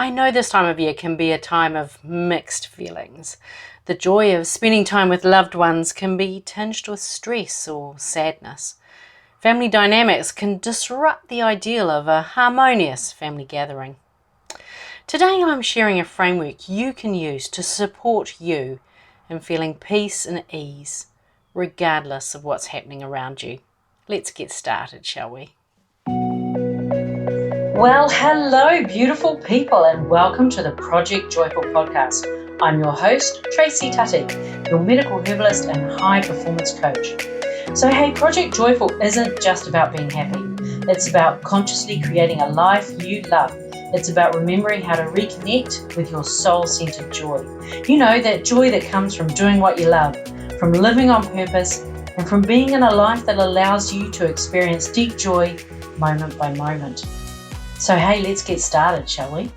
I know this time of year can be a time of mixed feelings. The joy of spending time with loved ones can be tinged with stress or sadness. Family dynamics can disrupt the ideal of a harmonious family gathering. Today I'm sharing a framework you can use to support you in feeling peace and ease, regardless of what's happening around you. Let's get started, shall we? Well, hello, beautiful people, and welcome to the Project Joyful podcast. I'm your host, Tracy Tutty, your medical herbalist and high performance coach. So, hey, Project Joyful isn't just about being happy. It's about consciously creating a life you love. It's about remembering how to reconnect with your soul-centered joy. You know, that joy that comes from doing what you love, from living on purpose, and from being in a life that allows you to experience deep joy moment by moment. So hey, let's get started, shall we?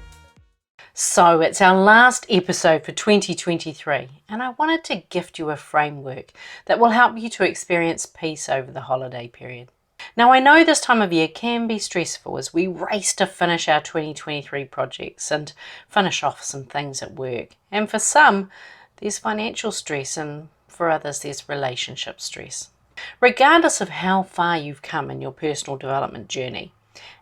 So it's our last episode for 2023, and I wanted to gift you a framework that will help you to experience peace over the holiday period. Now, I know this time of year can be stressful as we race to finish our 2023 projects and finish off some things at work. And for some, there's financial stress, and for others, there's relationship stress. Regardless of how far you've come in your personal development journey,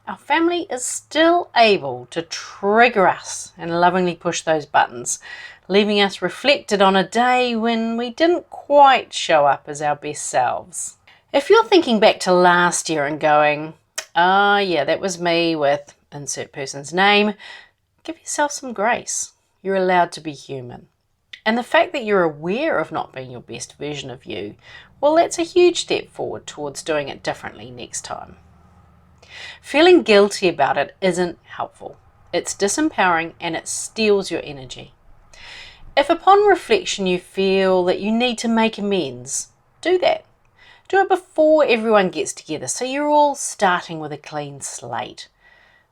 our family is still able to trigger us and lovingly push those buttons, leaving us reflected on a day when we didn't quite show up as our best selves. If you're thinking back to last year and going, yeah, that was me with insert person's name, give yourself some grace. You're allowed to be human. And the fact that you're aware of not being your best version of you, well, that's a huge step forward towards doing it differently next time. Feeling guilty about it isn't helpful. It's disempowering and it steals your energy. If upon reflection you feel that you need to make amends, do that. Do it before everyone gets together so you're all starting with a clean slate.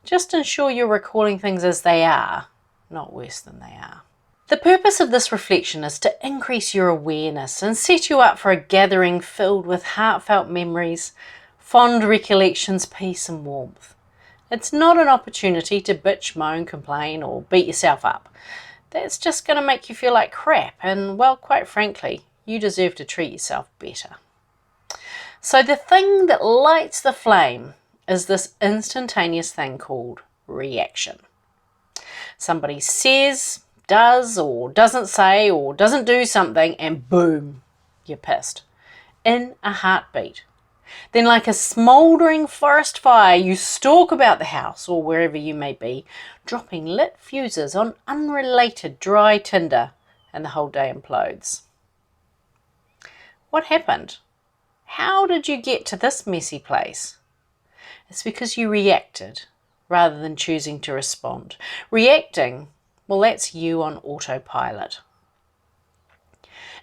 Just ensure you're recalling things as they are, not worse than they are. The purpose of this reflection is to increase your awareness and set you up for a gathering filled with heartfelt memories, fond recollections, peace and warmth. It's not an opportunity to bitch, moan, complain or beat yourself up. That's just going to make you feel like crap and, well, quite frankly, you deserve to treat yourself better. So the thing that lights the flame is this instantaneous thing called reaction. Somebody says, does or doesn't say or doesn't do something and boom, you're pissed. In a heartbeat. Then like a smouldering forest fire, you stalk about the house or wherever you may be, dropping lit fuses on unrelated dry tinder, and the whole day implodes. What happened? How did you get to this messy place? It's because you reacted rather than choosing to respond. Reacting, well, that's you on autopilot.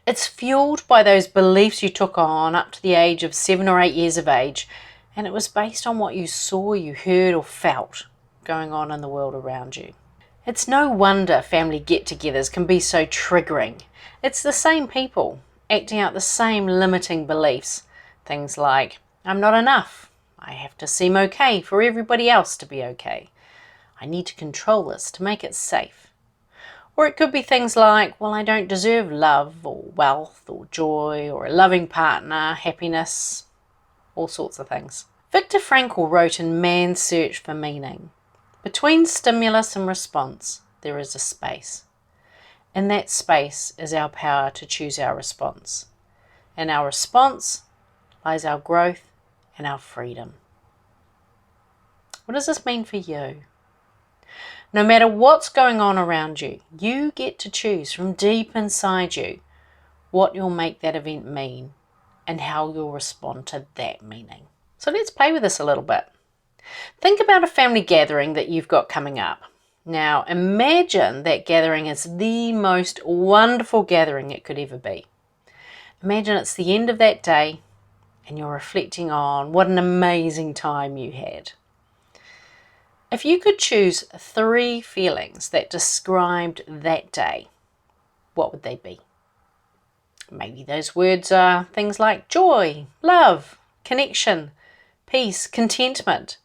It's fueled by those beliefs you took on up to the age of 7 or 8 years of age, and it was based on what you saw, you heard or felt going on in the world around you. It's no wonder family get-togethers can be so triggering. It's the same people acting out the same limiting beliefs. Things like, I'm not enough. I have to seem okay for everybody else to be okay. I need to control this to make it safe. Or it could be things like, well, I don't deserve love or wealth or joy or a loving partner, happiness, all sorts of things. Viktor Frankl wrote in Man's Search for Meaning, between stimulus and response, there is a space. In that space is our power to choose our response. In our response lies our growth and our freedom. What does this mean for you? No matter what's going on around you, you get to choose from deep inside you what you'll make that event mean and how you'll respond to that meaning. So let's play with this a little bit. Think about a family gathering that you've got coming up. Now imagine that gathering is the most wonderful gathering it could ever be. Imagine it's the end of that day and you're reflecting on what an amazing time you had. If you could choose 3 feelings that described that day, what would they be? Maybe those words are things like joy, love, connection, peace, contentment,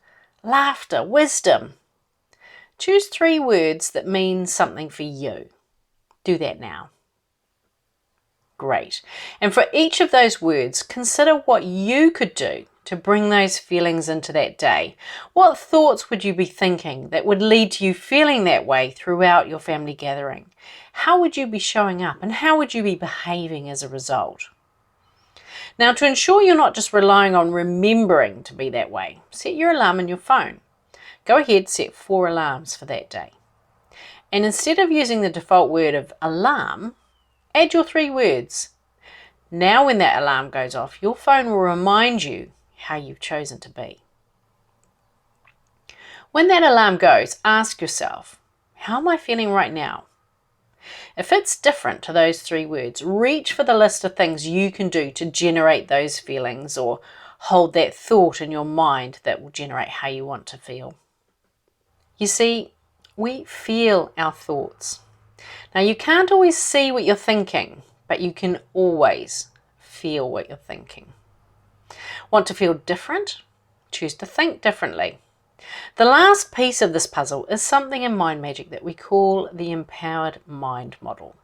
laughter, wisdom. Choose 3 words that mean something for you. Do that now. Great. And for each of those words, consider what you could do to bring those feelings into that day. What thoughts would you be thinking that would lead to you feeling that way throughout your family gathering? How would you be showing up and how would you be behaving as a result? Now, to ensure you're not just relying on remembering to be that way, set your alarm in your phone. Go ahead, set 4 alarms for that day. And instead of using the default word of alarm, add your 3 words. Now when that alarm goes off, your phone will remind you how you've chosen to be. When that alarm goes, ask yourself, how am I feeling right now? If it's different to those 3 words, reach for the list of things you can do to generate those feelings or hold that thought in your mind that will generate how you want to feel. You see, we feel our thoughts. Now, you can't always see what you're thinking, but you can always feel what you're thinking. Want to feel different? Choose to think differently. The last piece of this puzzle is something in mind magic that we call the empowered mind model.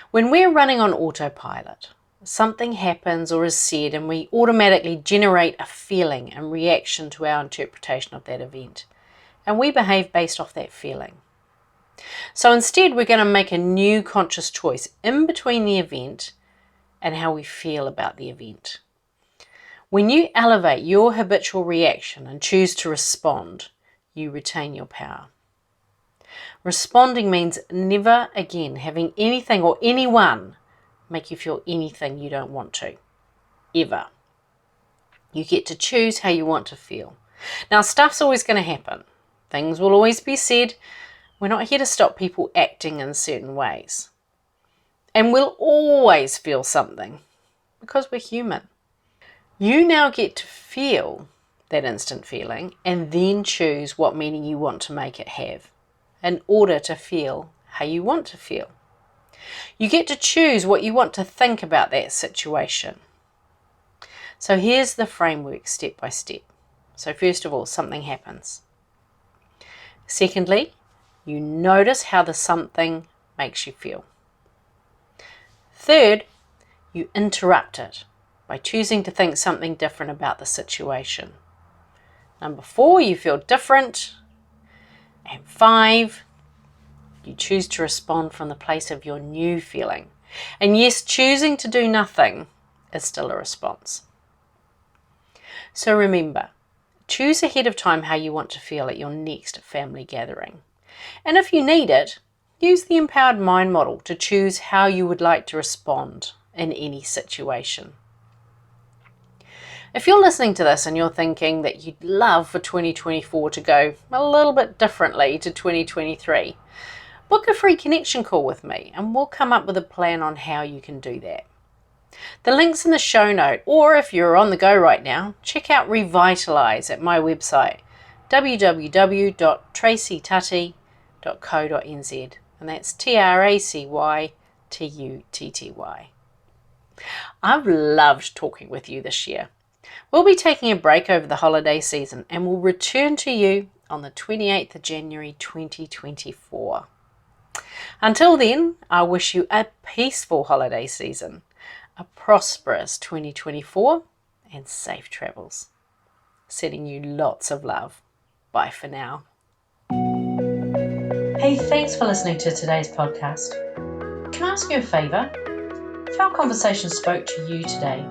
When we're running on autopilot, something happens or is said and we automatically generate a feeling and reaction to our interpretation of that event, and we behave based off that feeling. So instead, we're going to make a new conscious choice in between the event and how we feel about the event. When you elevate your habitual reaction and choose to respond, you retain your power. Responding means never again having anything or anyone make you feel anything you don't want to, ever. You get to choose how you want to feel. Now, stuff's always going to happen. Things will always be said. We're not here to stop people acting in certain ways. And we'll always feel something because we're human. You now get to feel that instant feeling and then choose what meaning you want to make it have in order to feel how you want to feel. You get to choose what you want to think about that situation. So here's the framework step by step. So first of all, something happens. Secondly, you notice how the something makes you feel. Third, you interrupt it by choosing to think something different about the situation. Number 4, you feel different. And 5, you choose to respond from the place of your new feeling. And yes, choosing to do nothing is still a response. So remember, choose ahead of time how you want to feel at your next family gathering. And if you need it, use the empowered mind model to choose how you would like to respond in any situation. If you're listening to this and you're thinking that you'd love for 2024 to go a little bit differently to 2023, book a free connection call with me and we'll come up with a plan on how you can do that. The link's in the show note, or if you're on the go right now, check out Revitalize at my website, www.tracytutty.co.nz, and that's TracyTutty. I've loved talking with you this year. We'll be taking a break over the holiday season and we'll return to you on the 28th of January 2024. Until then, I wish you a peaceful holiday season, a prosperous 2024, and safe travels. Sending you lots of love. Bye for now. Hey, thanks for listening to today's podcast. Can I ask you a favour? If our conversation spoke to you today,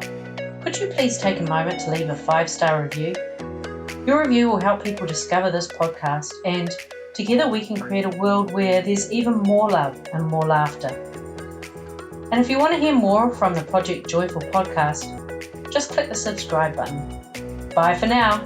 could you please take a moment to leave a 5-star review? Your review will help people discover this podcast, and together we can create a world where there's even more love and more laughter. And if you want to hear more from the Project Joyful podcast, just click the subscribe button. Bye for now.